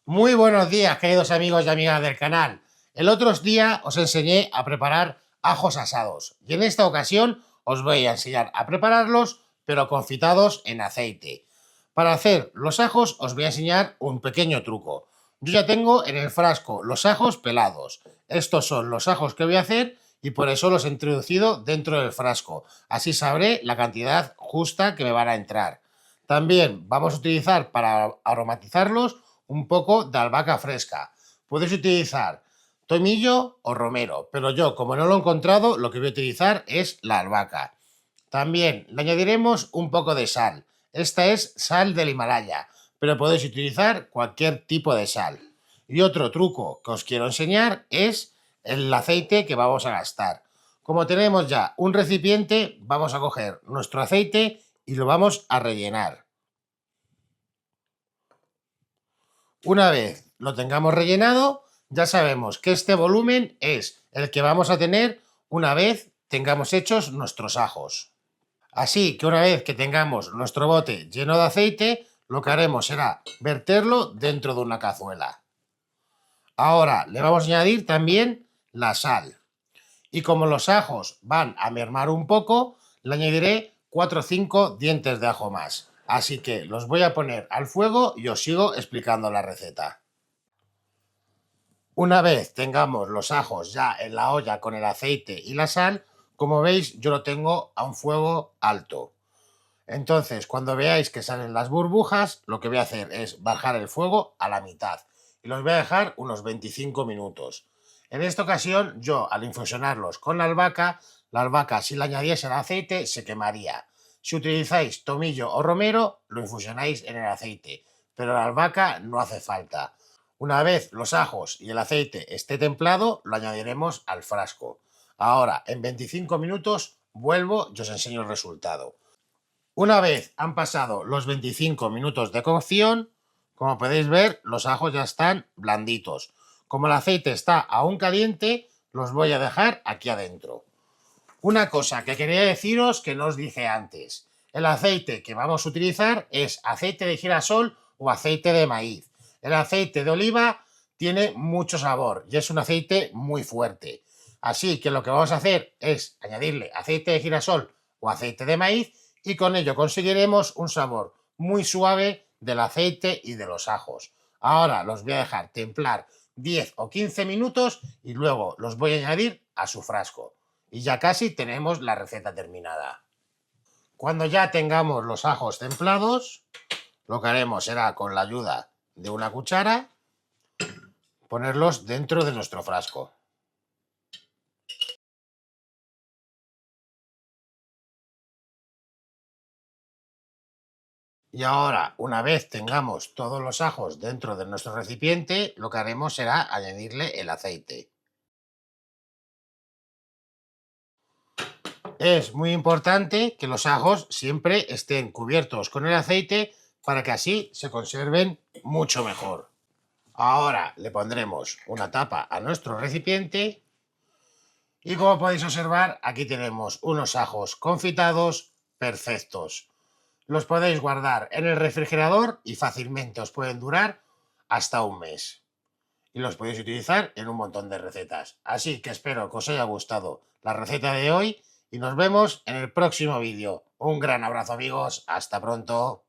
Muy buenos días, queridos amigos y amigas del canal. El otro día os enseñé a preparar ajos asados y en esta ocasión os voy a enseñar a prepararlos, pero confitados en aceite. Para hacer los ajos os voy a enseñar un pequeño truco. Yo ya tengo en el frasco los ajos pelados. Estos son los ajos que voy a hacer y por eso los he introducido dentro del frasco. Así sabré la cantidad justa que me van a entrar. También vamos a utilizar para aromatizarlos un poco de albahaca fresca. Puedes utilizar tomillo o romero, pero yo, como no lo he encontrado, lo que voy a utilizar es la albahaca. También le añadiremos un poco de sal. Esta es sal del Himalaya, pero podéis utilizar cualquier tipo de sal. Y otro truco que os quiero enseñar es el aceite que vamos a gastar. Como tenemos ya un recipiente, vamos a coger nuestro aceite y lo vamos a rellenar. Una vez lo tengamos rellenado, ya sabemos que este volumen es el que vamos a tener una vez tengamos hechos nuestros ajos. Así que una vez que tengamos nuestro bote lleno de aceite, lo que haremos será verterlo dentro de una cazuela. Ahora le vamos a añadir también la sal. Y como los ajos van a mermar un poco, le añadiré 4 o 5 dientes de ajo más. Así que los voy a poner al fuego y os sigo explicando la receta. Una vez tengamos los ajos ya en la olla con el aceite y la sal, como veis yo lo tengo a un fuego alto. Entonces, cuando veáis que salen las burbujas, lo que voy a hacer es bajar el fuego a la mitad y los voy a dejar unos 25 minutos. En esta ocasión, yo al infusionarlos con la albahaca si le añadiese el aceite se quemaría. Si utilizáis tomillo o romero, lo infusionáis en el aceite, pero la albahaca no hace falta. Una vez los ajos y el aceite esté templado, lo añadiremos al frasco. Ahora, en 25 minutos, vuelvo y os enseño el resultado. Una vez han pasado los 25 minutos de cocción, como podéis ver, los ajos ya están blanditos. Como el aceite está aún caliente, los voy a dejar aquí adentro. Una cosa que quería deciros que no os dije antes. El aceite que vamos a utilizar es aceite de girasol o aceite de maíz. El aceite de oliva tiene mucho sabor y es un aceite muy fuerte. Así que lo que vamos a hacer es añadirle aceite de girasol o aceite de maíz y con ello conseguiremos un sabor muy suave del aceite y de los ajos. Ahora los voy a dejar templar 10 o 15 minutos y luego los voy a añadir a su frasco. Y ya casi tenemos la receta terminada. Cuando ya tengamos los ajos templados, lo que haremos será con la ayuda de una cuchara ponerlos dentro de nuestro frasco. Y ahora, una vez tengamos todos los ajos dentro de nuestro recipiente, lo que haremos será añadirle el aceite. Es muy importante que los ajos siempre estén cubiertos con el aceite para que así se conserven mucho mejor. Ahora le pondremos una tapa a nuestro recipiente y como podéis observar aquí tenemos unos ajos confitados perfectos. Los podéis guardar en el refrigerador y fácilmente os pueden durar hasta un mes. Y los podéis utilizar en un montón de recetas. Así que espero que os haya gustado la receta de hoy y nos vemos en el próximo vídeo. Un gran abrazo amigos, hasta pronto.